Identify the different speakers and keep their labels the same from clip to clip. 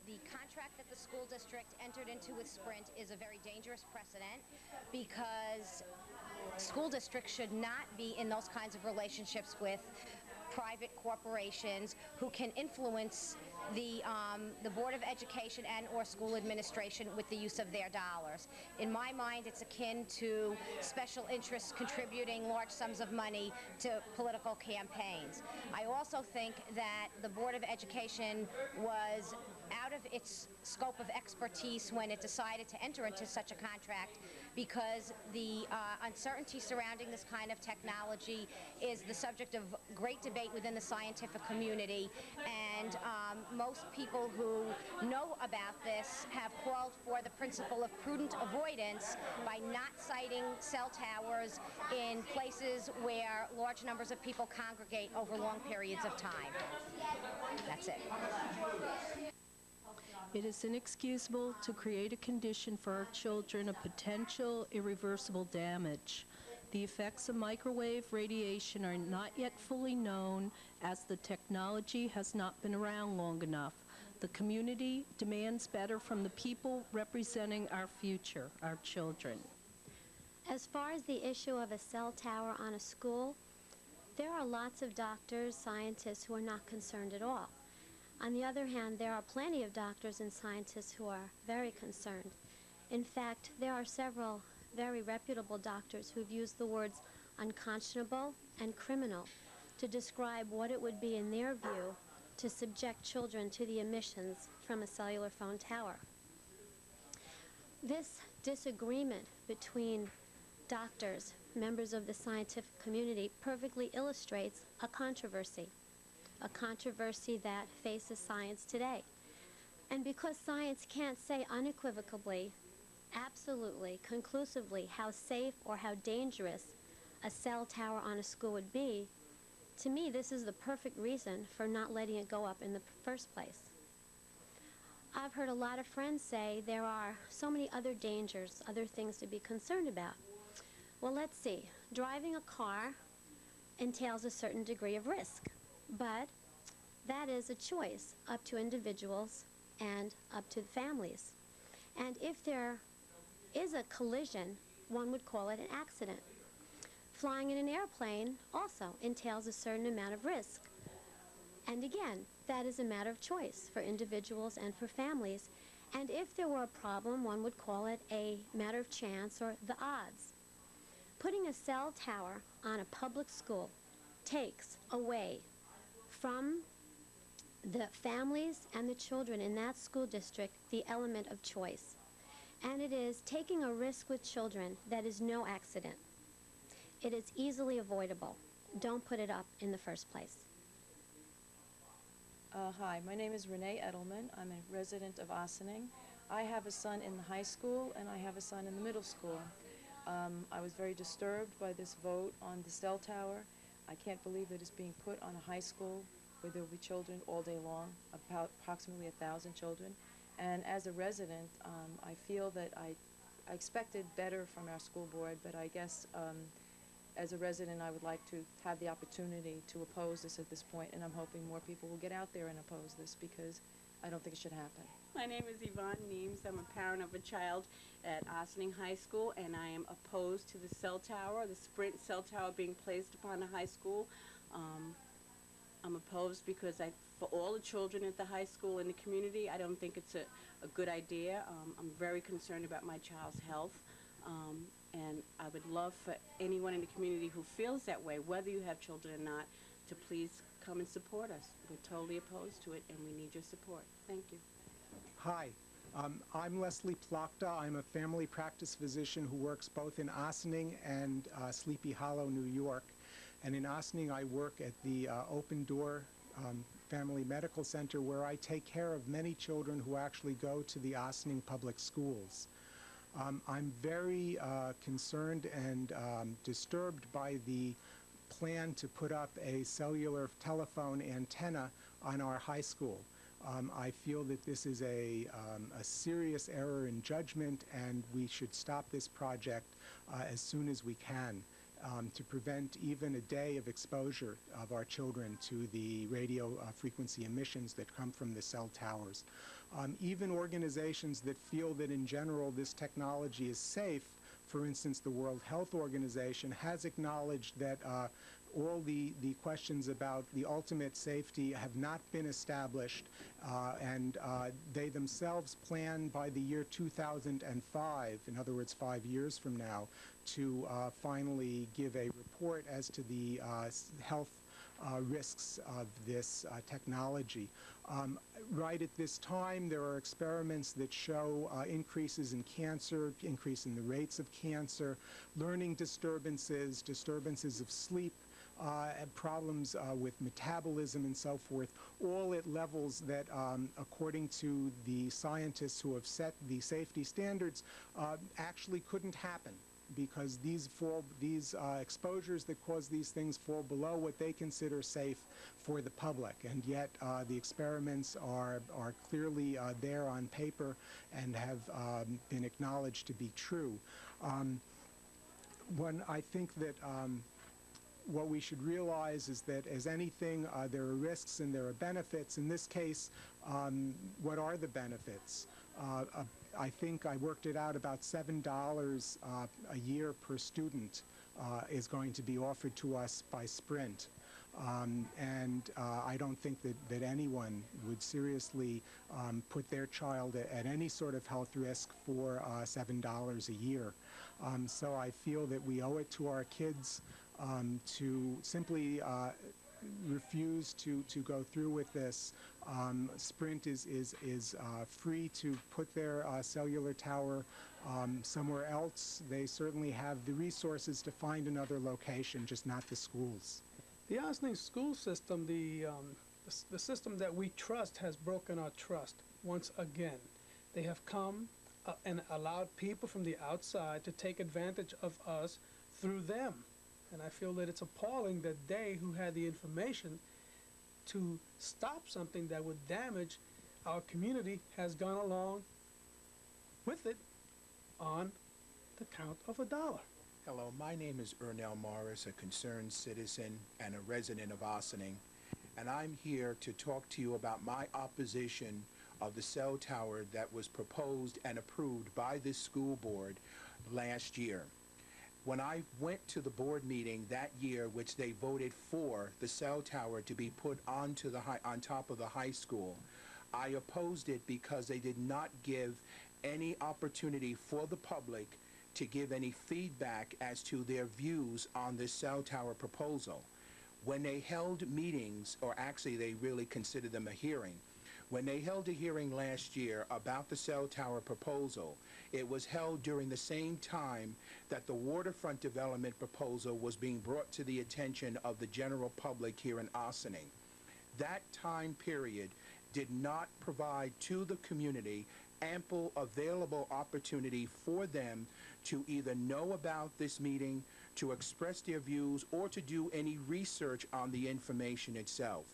Speaker 1: the contract that the school district entered into with Sprint is a very dangerous precedent, because school districts should not be in those kinds of relationships with private corporations who can influence the Board of Education and or school administration with the use of their dollars. In my mind, it's akin to special interests contributing large sums of money to political campaigns. I also think that the Board of Education was out of its scope of expertise when it decided to enter into such a contract, because the uncertainty surrounding this kind of technology is the subject of great debate within the scientific community, and most people who know about this have called for the principle of prudent avoidance by not siting cell towers in places where large numbers of people congregate over long periods of time. That's it.
Speaker 2: It is inexcusable to create a condition for our children of potential irreversible damage. The effects of microwave radiation are not yet fully known, as the technology has not been around long enough. The community demands better from the people representing our future, our children.
Speaker 3: As far as the issue of a cell tower on a school, there are lots of doctors, scientists who are not concerned at all. On the other hand, there are plenty of doctors and scientists who are very concerned. In fact, there are several very reputable doctors who've used the words unconscionable and criminal to describe what it would be, in their view, to subject children to the emissions from a cellular phone tower. This disagreement between doctors, members of the scientific community, perfectly illustrates a controversy that faces science today. And because science can't say unequivocally, absolutely, conclusively how safe or how dangerous a cell tower on a school would be, to me this is the perfect reason for not letting it go up in the first place. I've heard a lot of friends say there are so many other dangers, other things to be concerned about. Well, let's see. Driving a car entails a certain degree of risk, but that is a choice up to individuals and up to families. And if there is a collision, one would call it an accident. Flying in an airplane also entails a certain amount of risk. And again, that is a matter of choice for individuals and for families. And if there were a problem, one would call it a matter of chance or the odds. Putting a cell tower on a public school takes away from the families and the children in that school district the element of choice. And it is taking a risk with children that is no accident. It is easily avoidable. Don't put it up in the first place.
Speaker 4: Hi, my name is Renee Edelman. I'm a resident of Ossining. I have a son in the high school and I have a son in the middle school. I was very disturbed by this vote on the cell tower. I can't believe that it's being put on a high school where there will be children all day long, about approximately 1,000 children. And as a resident, I feel that I expected better from our school board, but I guess as a resident I would like to have the opportunity to oppose this at this point, and I'm hoping more people will get out there and oppose this, because I don't think it should happen.
Speaker 5: My name is Yvonne Neems. I'm a parent of a child at Ossining High School, and I am opposed to the cell tower, the Sprint cell tower being placed upon the high school. I'm opposed because for all the children at the high school and the community, I don't think it's a good idea. I'm very concerned about my child's health, and I would love for anyone in the community who feels that way, whether you have children or not, to please come and support us. We're totally opposed to it, and we need your support. Thank you.
Speaker 6: Hi, I'm Leslie Plachta. I'm a family practice physician who works both in Ossining and Sleepy Hollow, New York. And in Ossining, I work at the Open Door Family Medical Center, where I take care of many children who actually go to the Ossining public schools. I'm very concerned and disturbed by the plan to put up a cellular telephone antenna on our high school. I feel that this is a serious error in judgment, and we should stop this project as soon as we can. to prevent even a day of exposure of our children to the radio frequency emissions that come from the cell towers. Even organizations that feel that in general this technology is safe, for instance, the World Health Organization has acknowledged that all the questions about the ultimate safety have not been established, and they themselves plan by the year 2005, in other words 5 years from now, to finally give a report as to the health risks of this technology. Right at this time, there are experiments that show increases in cancer, increase in the rates of cancer, learning disturbances, disturbances of sleep, and problems with metabolism and so forth, all at levels that, according to the scientists who have set the safety standards, actually couldn't happen, because these exposures that cause these things fall below what they consider safe for the public, and yet the experiments are clearly there on paper and have been acknowledged to be true. I think that what we should realize is that, as anything, there are risks and there are benefits. In this case, what are the benefits? I think I worked it out, about $7 a year per student is going to be offered to us by Sprint. And I don't think that anyone would seriously put their child at any sort of health risk for $7 a year. So I feel that we owe it to our kids to simply refuse to go through with this. Sprint is free to put their cellular tower somewhere else. They certainly have the resources to find another location, just not the schools.
Speaker 7: The Ossining school system, the system that we trust, has broken our trust once again. They have come and allowed people from the outside to take advantage of us through them. And I feel that it's appalling that they, who had the information to stop something that would damage our community, has gone along with it on the count of $1.
Speaker 8: Hello, my name is Ernell Morris, a concerned citizen and a resident of Ossining, and I'm here to talk to you about my opposition of the cell tower that was proposed and approved by this school board last year. When I went to the board meeting that year, which they voted for the cell tower to be put on top of the high school, I opposed it because they did not give any opportunity for the public to give any feedback as to their views on this cell tower proposal. When they held meetings, or actually they really considered them a hearing, when they held a hearing last year about the cell tower proposal, it was held during the same time that the waterfront development proposal was being brought to the attention of the general public here in Ossining. That time period did not provide to the community ample available opportunity for them to either know about this meeting, to express their views, or to do any research on the information itself.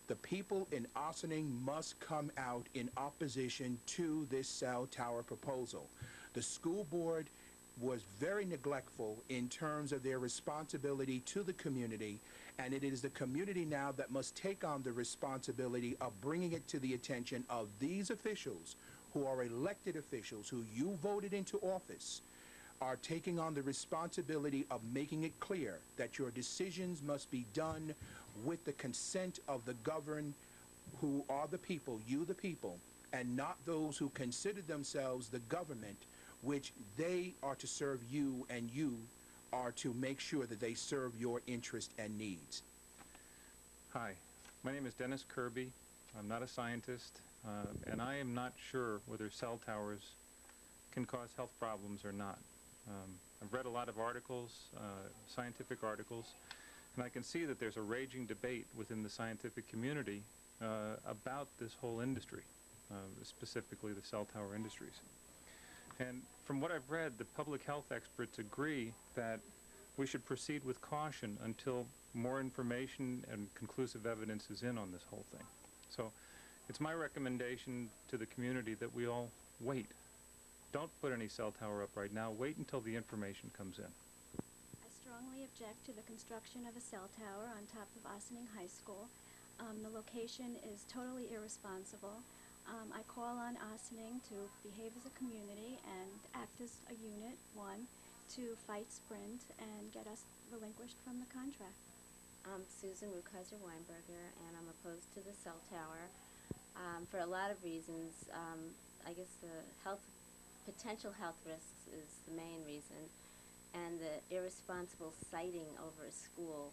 Speaker 8: The people in Ossining must come out in opposition to this cell tower proposal. The school board was very neglectful in terms of their responsibility to the community, and it is the community now that must take on the responsibility of bringing it to the attention of these officials, who are elected officials, who you voted into office, are taking on the responsibility of making it clear that your decisions must be done with the consent of the governed, who are the people, you the people, and not those who consider themselves the government, which they are to serve you, and you are to make sure that they serve your interest and needs.
Speaker 9: Hi, my name is Dennis Kirby. I'm not a scientist, and I am not sure whether cell towers can cause health problems or not. I've read a lot of articles, scientific articles, and I can see that there's a raging debate within the scientific community about this whole industry, specifically the cell tower industries. And from what I've read, the public health experts agree that we should proceed with caution until more information and conclusive evidence is in on this whole thing. So it's my recommendation to the community that we all wait. Don't put any cell tower up right now. Wait until the information comes in.
Speaker 3: I strongly
Speaker 10: object to the construction of a cell tower on top of Ossining High School. The location is totally irresponsible. I call on Ossining to behave as a community and act as a unit, one, to fight Sprint and get us relinquished from the contract.
Speaker 11: I'm Susan Rukeyser-Weinberger, and I'm opposed to the cell tower for a lot of reasons. I guess the potential health risks is the main reason, and the irresponsible siting over a school.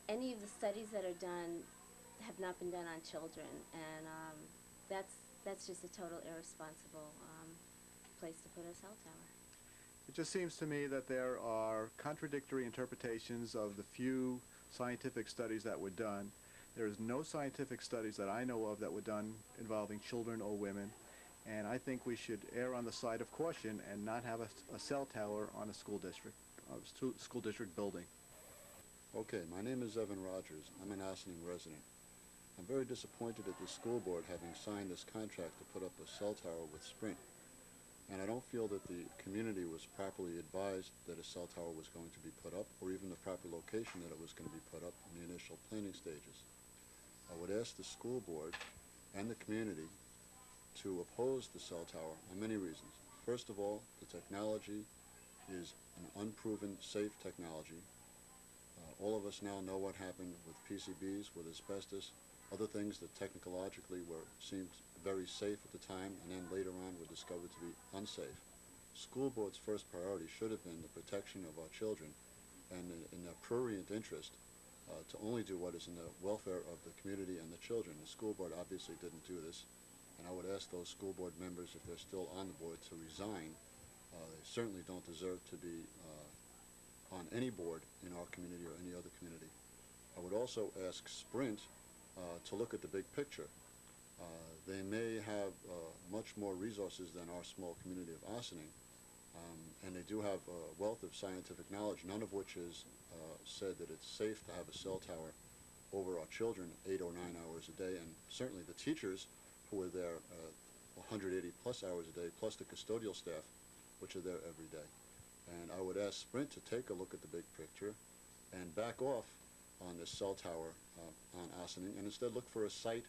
Speaker 11: Any of the studies that are done have not been done on children, and that's just a total irresponsible place to put a cell tower.
Speaker 12: It just seems to me that there are contradictory interpretations of the few scientific studies that were done. There is no scientific studies that I know of that were done involving children or women, and I think we should err on the side of caution and not have a cell tower on a school district building.
Speaker 13: Okay, my name is Evan Rogers. I'm an Ossining resident. I'm very disappointed at the school board having signed this contract to put up a cell tower with Sprint. And I don't feel that the community was properly advised that a cell tower was going to be put up, or even the proper location that it was going to be put up in the initial planning stages. I would ask the school board and the community to oppose the cell tower on many reasons. First of all, the technology is an unproven, safe technology. All of us now know what happened with PCBs, with asbestos, other things that technologically seemed very safe at the time, and then later on were discovered to be unsafe. School board's first priority should have been the protection of our children, and in their prurient interest, to only do what is in the welfare of the community and the children. The school board obviously didn't do this, and I would ask those school board members, if they're still on the board, to resign. They certainly don't deserve to be on any board in our community or any other community. I would also ask Sprint to look at the big picture. They may have much more resources than our small community of Ossining, and they do have a wealth of scientific knowledge, none of which is said that it's safe to have a cell tower over our children 8 or 9 hours a day, and certainly the teachers who are there 180 plus hours a day, plus the custodial staff, which are there every day. And I would ask Sprint to take a look at the big picture and back off on this cell tower on Ossining, and instead look for a site,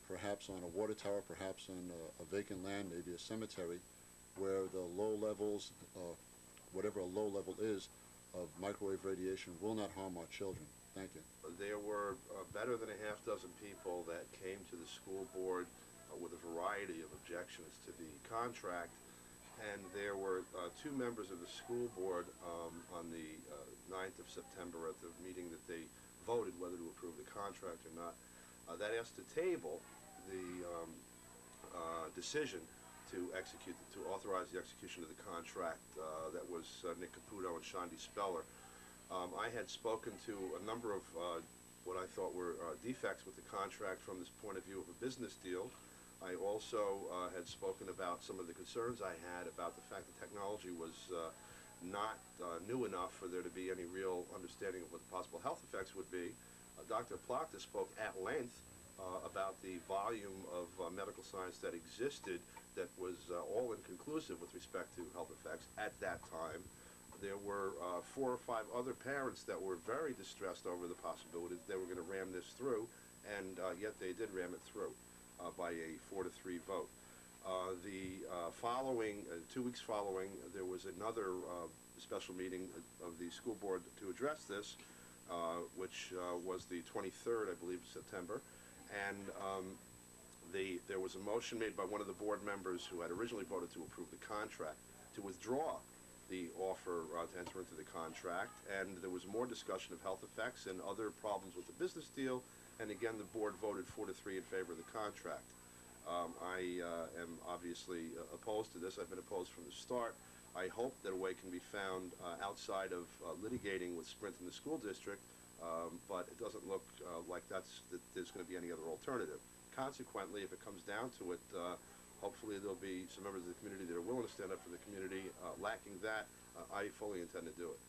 Speaker 13: perhaps on a water tower, perhaps on a vacant land, maybe a cemetery, where the low levels, whatever a low level is, of microwave radiation will not harm our children. Thank you.
Speaker 14: There were better than a half dozen people that came to the school board with a variety of objections to the contract, and there were two members of the school board on the 9th of September at the meeting that they voted whether to approve the contract or not, that asked to table the decision to authorize the execution of the contract. That was Nick Caputo and Shandi Speller. I had spoken to a number of what I thought were defects with the contract from this point of view of a business deal. I also had spoken about some of the concerns I had about the fact that technology was not new enough for there to be any real understanding of what the possible health effects would be. Dr. Plata spoke at length about the volume of medical science that existed that was all inconclusive with respect to health effects at that time. There were 4 or 5 other parents that were very distressed over the possibility that they were going to ram this through, and yet they did ram it through by a 4-3 vote. The following, 2 weeks following, there was another special meeting of the school board to address this, which was the 23rd, I believe, September, and there was a motion made by one of the board members who had originally voted to approve the contract to withdraw the offer to enter into the contract, and there was more discussion of health effects and other problems with the business deal, and again the board voted 4-3 in favor of the contract. I am obviously opposed to this. I've been opposed from the start. I hope that a way can be found outside of litigating with Sprint in the school district, but it doesn't look like that there's going to be any other alternative. Consequently, if it comes down to it, hopefully there'll be some members of the community that are willing to stand up for the community. Lacking that, I fully intend to do it.